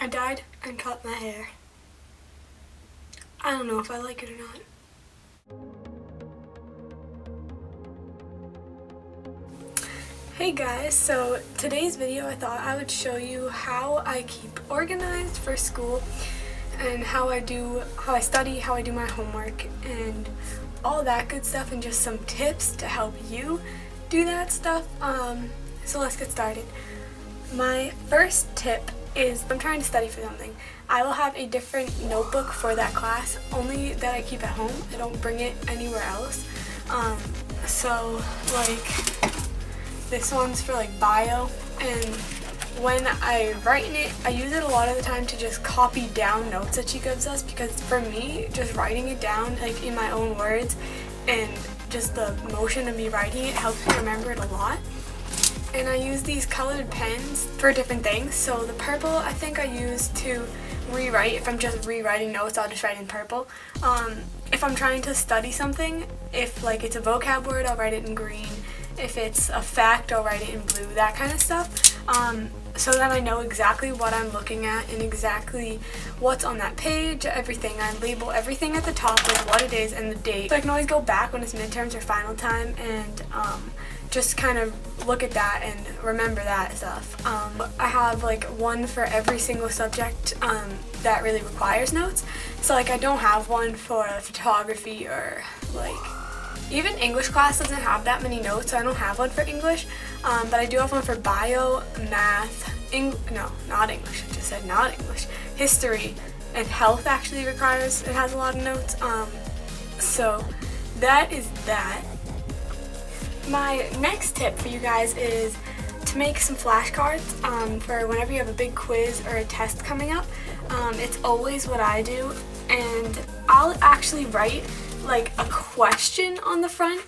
I dyed and cut my hair. I don't know if I like it or not. Hey guys, so today's video I thought I would show you how I keep organized for school and how I study, how I do my homework and all that good stuff, and just some tips to help you do that stuff. So let's get started. My first tip is I'm trying to study for something. I will have a different notebook for that class, only that I keep at home. I don't bring it anywhere else. So like this one's for like bio, and when I write in it, I use it a lot of the time to just copy down notes that she gives us, because for me, just writing it down like in my own words and just the motion of me writing it helps me remember it a lot. And I use these colored pens for different things. So the purple I think I use to rewrite. If I'm just rewriting notes, I'll just write in purple. If I'm trying to study something, if like it's a vocab word, I'll write it in green. If it's a fact, I'll write it in blue, that kind of stuff. So then I know exactly what I'm looking at and exactly what's on that page, everything. I label everything at the top with what it is and the date. So I can always go back when it's midterms or final time and just kind of look at that and remember that stuff. I have like one for every single subject that really requires notes. So like I don't have one for photography, or like even English class doesn't have that many notes, so I don't have one for English. But I do have one for bio, math, not English, I just said not English. History and health actually it has a lot of notes. So that is that. My next tip for you guys is to make some flashcards for whenever you have a big quiz or a test coming up. It's always what I do, and I'll actually write like a question on the front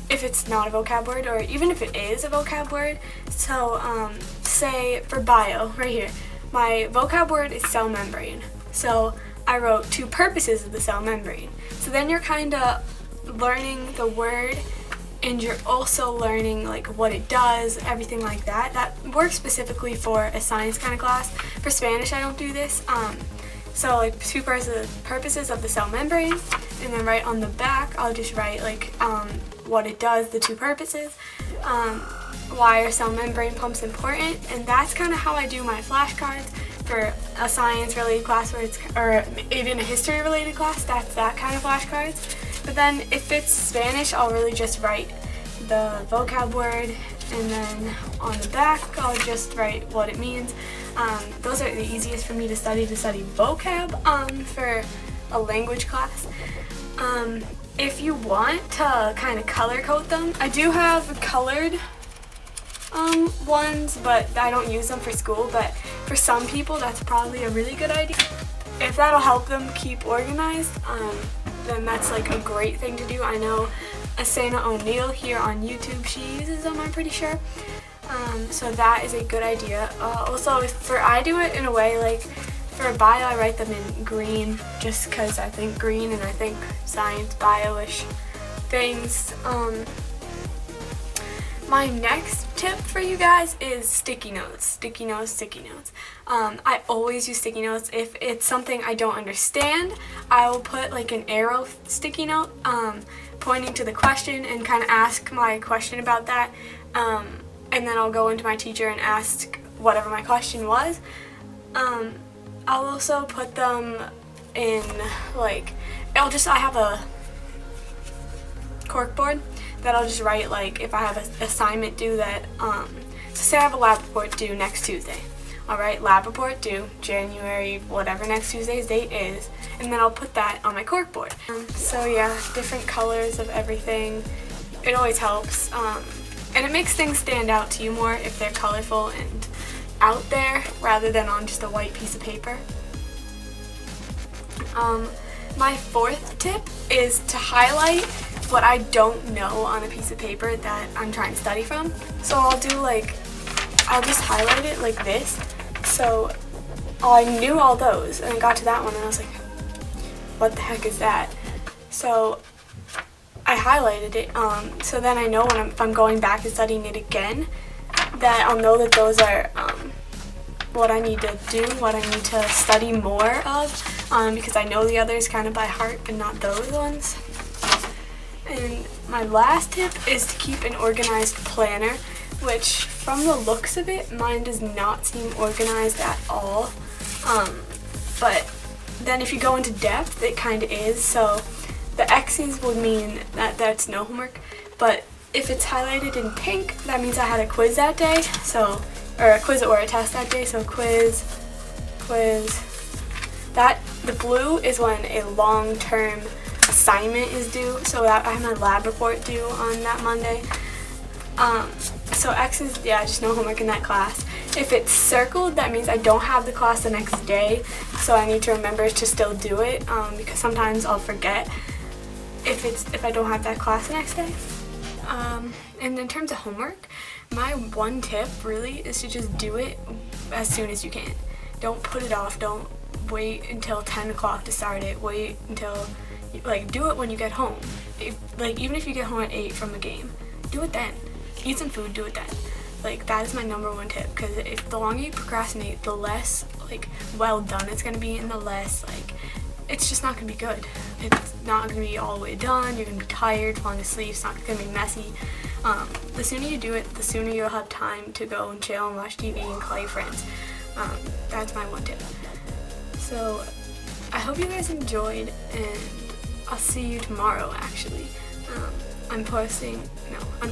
if it's not a vocab word, or even if it is a vocab word. So say for bio right here, my vocab word is cell membrane, so I wrote two purposes of the cell membrane. So then you're kind of learning the word, and you're also learning like what it does, everything like that. That works specifically for a science kind of class. For Spanish I don't do this. So like two purposes of the cell membrane, and then right on the back I'll just write like what it does, the two purposes, why are cell membrane pumps important, and that's kind of how I do my flashcards for a science related class or even a history related class. That's that kind of flashcards. But then if it's Spanish, I'll really just write the vocab word, and then on the back I'll just write what it means. Those are the easiest for me to study vocab for a language class. If you want to kind of color code them, I do have colored ones, but I don't use them for school. But for some people, that's probably a really good idea. If that'll help them keep organized, then that's like a great thing to do. I know Asana O'Neill here on YouTube, she uses them, I'm pretty sure. So that is a good idea. Also, I do it in a way like for bio I write them in green, just because I think green and I think science, bio-ish things. My next tip for you guys is sticky notes. Sticky notes. I always use sticky notes. If it's something I don't understand, I will put like an arrow sticky note pointing to the question and kind of ask my question about that. And then I'll go into my teacher and ask whatever my question was. I'll also put them in like, I have a corkboard that I'll just write like if I have an assignment due that, so say I have a lab report due next Tuesday. I'll write lab report due January, whatever next Tuesday's date is, and then I'll put that on my corkboard. So yeah, different colors of everything. It always helps. And it makes things stand out to you more if they're colorful and out there rather than on just a white piece of paper. My fourth tip is to highlight what I don't know on a piece of paper that I'm trying to study from. So I'll just highlight it like this. So I knew all those, and I got to that one and I was like, what the heck is that? So I highlighted it, so then I know if I'm going back and studying it again, that I'll know that those are what I need to do, what I need to study more of, because I know the others kind of by heart and not those ones. And my last tip is to keep an organized planner, which from the looks of it, mine does not seem organized at all. But then if you go into depth, it kind of is. So the X's would mean that that's no homework, but if it's highlighted in pink, that means I had a quiz that day, or a quiz or a test that day, so quiz. The blue is when a long-term assignment is due, so that I have my lab report due on that Monday. So X is, just no homework in that class. If it's circled, that means I don't have the class the next day, so I need to remember to still do it, because sometimes I'll forget if I don't have that class the next day. And in terms of homework, my one tip really is to just do it as soon as you can. Don't put it off. Don't wait until 10 o'clock to start it. Wait until, do it when you get home. Even if you get home at 8 from a game, do it then. Eat some food, do it then. That is my number one tip, because if the longer you procrastinate, the less, well done it's going to be, and the less, it's just not going to be good. It's not going to be all the way done. You're going to be tired, falling asleep. It's not going to be messy. The sooner you do it, the sooner you'll have time to go and chill and watch TV and call your friends. That's my one tip. So I hope you guys enjoyed, and I'll see you tomorrow, actually. I'm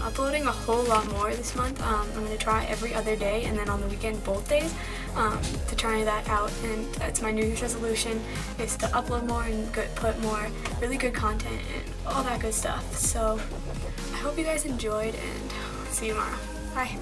uploading a whole lot more this month. I'm going to try every other day, and then on the weekend both days, to try that out. And that's my New Year's resolution, is to upload more and put more really good content and all that good stuff. So I hope you guys enjoyed, and see you tomorrow. Bye.